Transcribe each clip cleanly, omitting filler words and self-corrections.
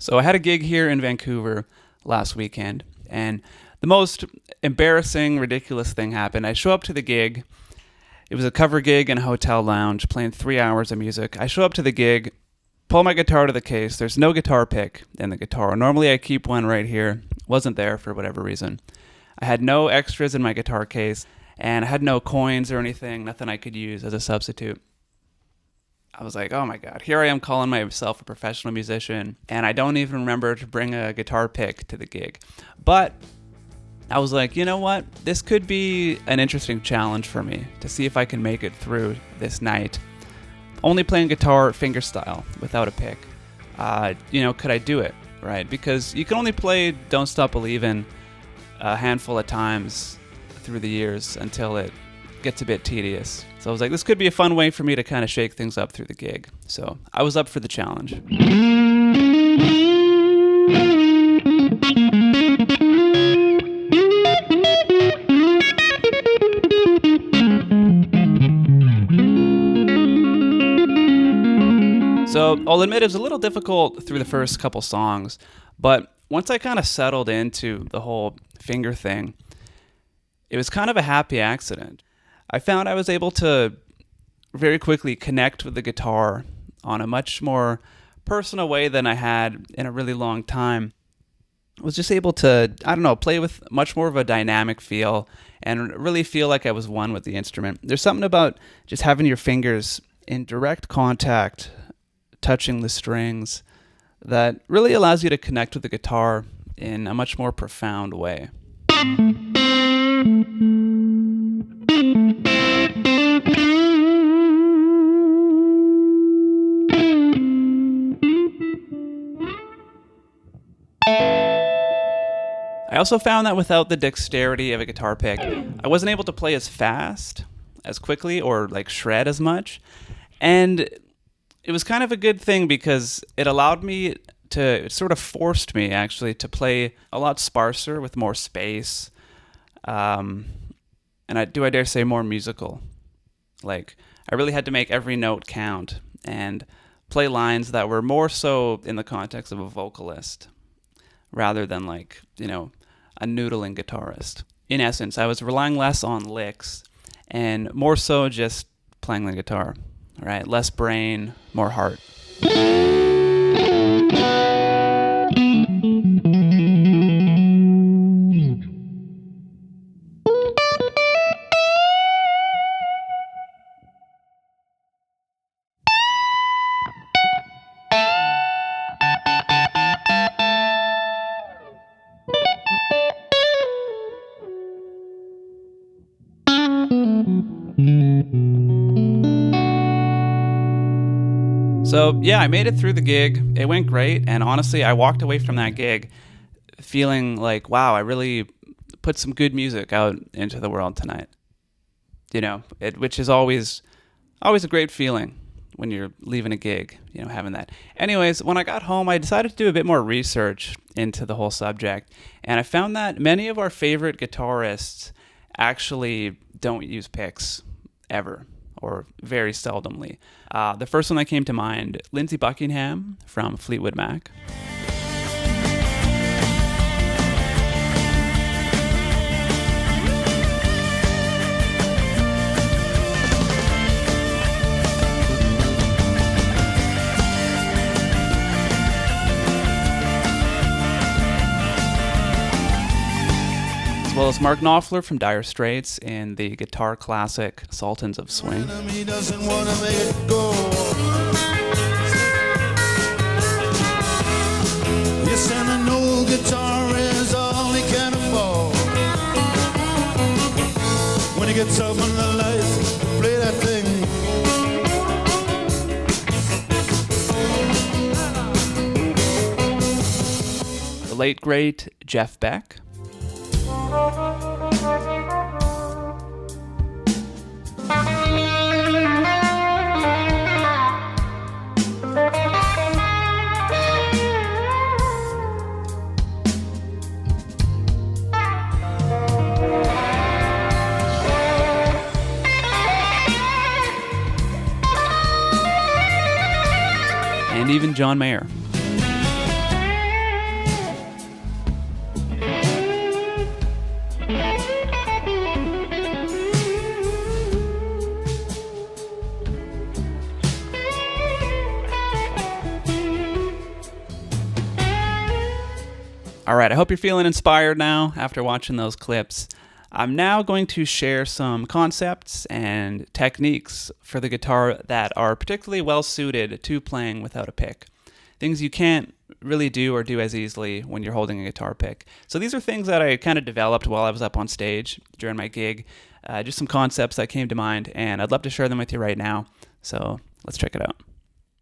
So I had a gig here in Vancouver last weekend, and the most embarrassing, ridiculous thing happened. I show up to the gig. It was a cover gig in a hotel lounge, playing 3 hours of music. I show up to the gig, pull my guitar to the case. There's no guitar pick in the guitar. Normally I keep one right here. Wasn't there for whatever reason. I had no extras in my guitar case, and I had no coins or anything, nothing I could use as a substitute. I was like, oh my God, here I am calling myself a professional musician, and I don't even remember to bring a guitar pick to the gig. But I was like, you know what? This could be an interesting challenge for me to see if I can make it through this night. Only playing guitar fingerstyle without a pick. Could I do it, right? Because you can only play Don't Stop Believin' a handful of times through the years until it gets a bit tedious. So I was like, this could be a fun way for me to kind of shake things up through the gig. So I was up for the challenge. So I'll admit it was a little difficult through the first couple songs, but once I kind of settled into the whole finger thing, it was kind of a happy accident. I found I was able to very quickly connect with the guitar on a much more personal way than I had in a really long time. I was just able to, play with much more of a dynamic feel and really feel like I was one with the instrument. There's something about just having your fingers in direct contact, touching the strings, that really allows you to connect with the guitar in a much more profound way. I also found that without the dexterity of a guitar pick, I wasn't able to play as fast, as quickly, or like shred as much. And it was kind of a good thing because it allowed me to, it sort of forced me actually to play a lot sparser with more space. And I dare say more musical. Like I really had to make every note count and play lines that were more so in the context of a vocalist rather than like, a noodling guitarist. In essence, I was relying less on licks and more so just playing the guitar, right? Less brain, more heart. So yeah, I made it through the gig. It went great, and honestly, I walked away from that gig feeling like, wow, I really put some good music out into the world tonight. Which is always a great feeling when you're leaving a gig, having that. Anyways, when I got home, I decided to do a bit more research into the whole subject, and I found that many of our favorite guitarists actually don't use picks ever, or very seldomly. The first one that came to mind, Lindsey Buckingham from Fleetwood Mac. As well as Mark Knopfler from Dire Straits in the guitar classic Sultans of Swing. He doesn't want to make it go. Yes, and an old guitar is all he can afford. When he gets up in the lights, play that thing. The late great Jeff Beck. And even John Mayer. All right, I hope you're feeling inspired now after watching those clips. I'm now going to share some concepts and techniques for the guitar that are particularly well suited to playing without a pick. Things you can't really do or do as easily when you're holding a guitar pick. So these are things that I kind of developed while I was up on stage during my gig. Just some concepts that came to mind, and I'd love to share them with you right now. So let's check it out.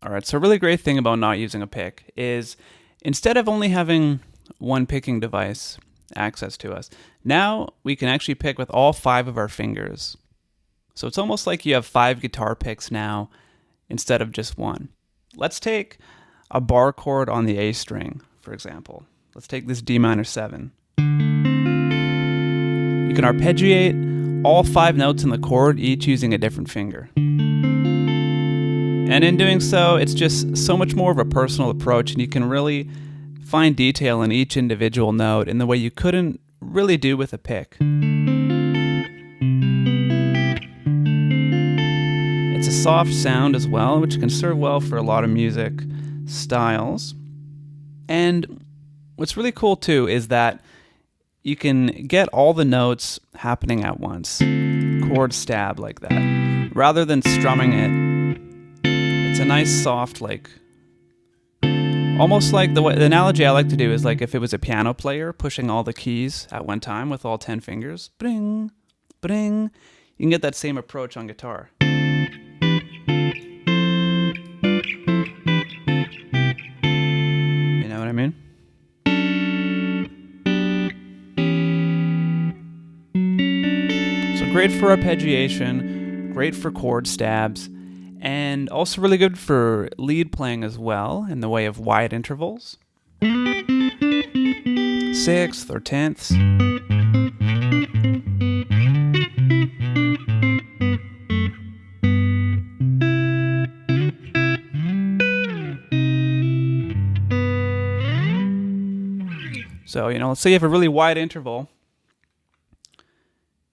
All right, so a really great thing about not using a pick is instead of only having one picking device access to us, now we can actually pick with all 5 of our fingers. So it's almost like you have 5 guitar picks now instead of just one. Let's take a bar chord on the A string, for example. Let's take this D minor 7. You can arpeggiate all 5 notes in the chord, each using a different finger. And in doing so, it's just so much more of a personal approach, and you can really find detail in each individual note in the way you couldn't really do with a pick. It's a soft sound as well, which can serve well for a lot of music styles. And what's really cool too is that you can get all the notes happening at once, chord stab like that, rather than strumming it. It's a nice soft, like, almost like the analogy I like to do is like if it was a piano player pushing all the keys at one time with all 10 fingers, bring, bring, you can get that same approach on guitar. You know what I mean? So great for arpeggiation, great for chord stabs, and also really good for lead playing as well in the way of wide intervals. 6th or 10ths. So, let's say you have a really wide interval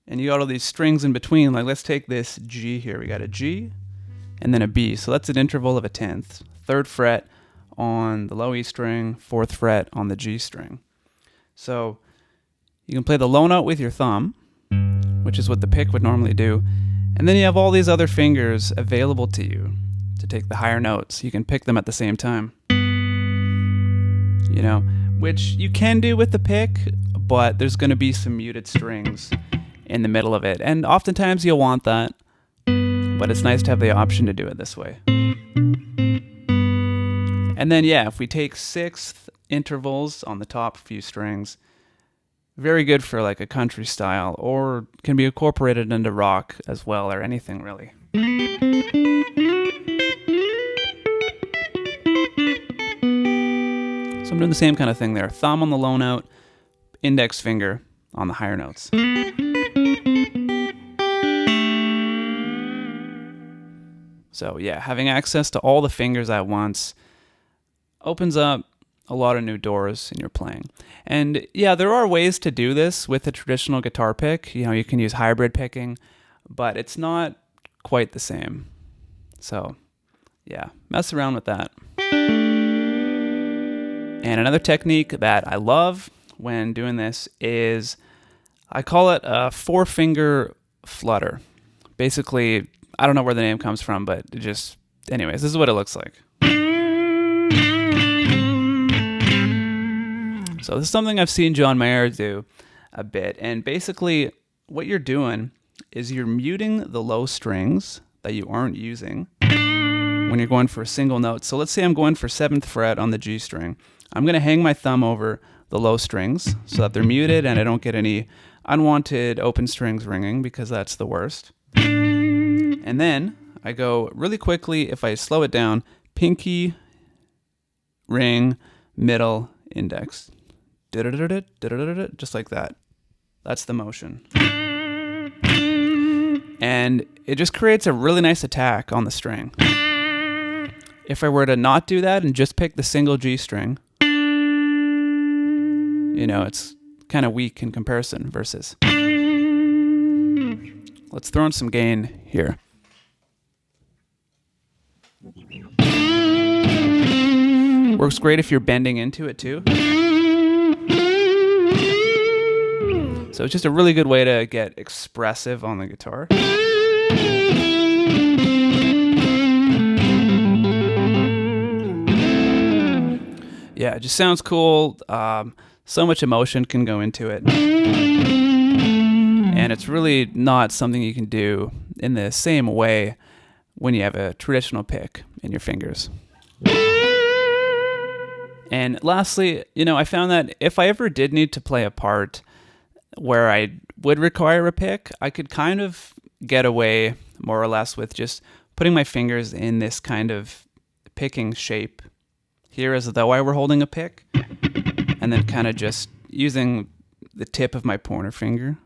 and you got all these strings in between. Like, let's take this G here. We got a G and then a B. So that's an interval of a 10th. 3rd fret on the low E string, 4th fret on the G string. So you can play the low note with your thumb, which is what the pick would normally do. And then you have all these other fingers available to you to take the higher notes. You can pick them at the same time. Which you can do with the pick, but there's going to be some muted strings in the middle of it. And oftentimes you'll want that. But it's nice to have the option to do it this way. And then, if we take 6th intervals on the top few strings, very good for like a country style, or can be incorporated into rock as well, or anything really. So I'm doing the same kind of thing there. Thumb on the low note, index finger on the higher notes. So having access to all the fingers at once opens up a lot of new doors in your playing. And there are ways to do this with a traditional guitar pick. You can use hybrid picking, but it's not quite the same. So mess around with that. And another technique that I love when doing this is, I call it a 4-finger flutter. Basically, I don't know where the name comes from, but anyways, this is what it looks like. So this is something I've seen John Mayer do a bit. And basically what you're doing is you're muting the low strings that you aren't using when you're going for a single note. So let's say I'm going for 7th fret on the G string. I'm going to hang my thumb over the low strings so that they're muted and I don't get any unwanted open strings ringing, because that's the worst. And then I go really quickly, if I slow it down, pinky, ring, middle, index. Just like that. That's the motion. And it just creates a really nice attack on the string. If I were to not do that and just pick the single G string, it's kind of weak in comparison versus. Let's throw in some gain here. Works great if you're bending into it too. So it's just a really good way to get expressive on the guitar. Yeah, it just sounds cool. So much emotion can go into it. And it's really not something you can do in the same way when you have a traditional pick in your fingers. And lastly, I found that if I ever did need to play a part where I would require a pick, I could kind of get away more or less with just putting my fingers in this kind of picking shape here as though I were holding a pick, and then kind of just using the tip of my pointer finger,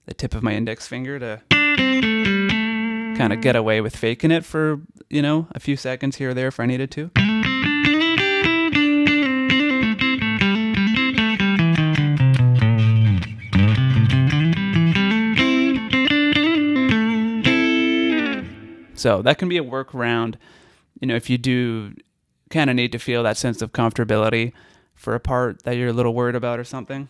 the tip of my index finger to kind of get away with faking it for, a few seconds here or there if I needed to. So that can be a workaround, if you do kind of need to feel that sense of comfortability for a part that you're a little worried about or something.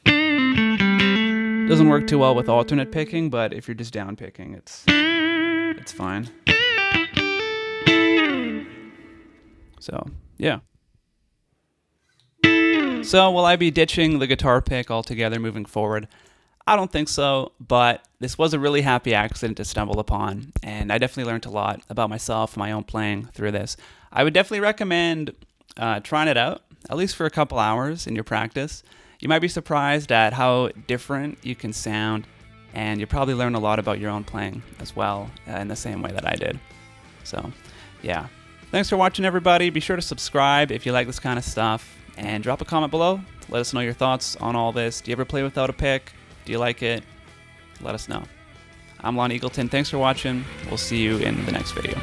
Doesn't work too well with alternate picking, but if you're just down picking, it's fine. So, yeah. So, will I be ditching the guitar pick altogether moving forward? I don't think so, but this was a really happy accident to stumble upon, and I definitely learned a lot about myself and my own playing through this. I would definitely recommend trying it out, at least for a couple hours in your practice. You might be surprised at how different you can sound, and you'll probably learn a lot about your own playing as well, in the same way that I did. So, yeah. Thanks for watching, everybody. Be sure to subscribe if you like this kind of stuff, and drop a comment below. Let us know your thoughts on all this. Do you ever play without a pick? Do you like it? Let us know. I'm Lon Eagleton. Thanks for watching. We'll see you in the next video.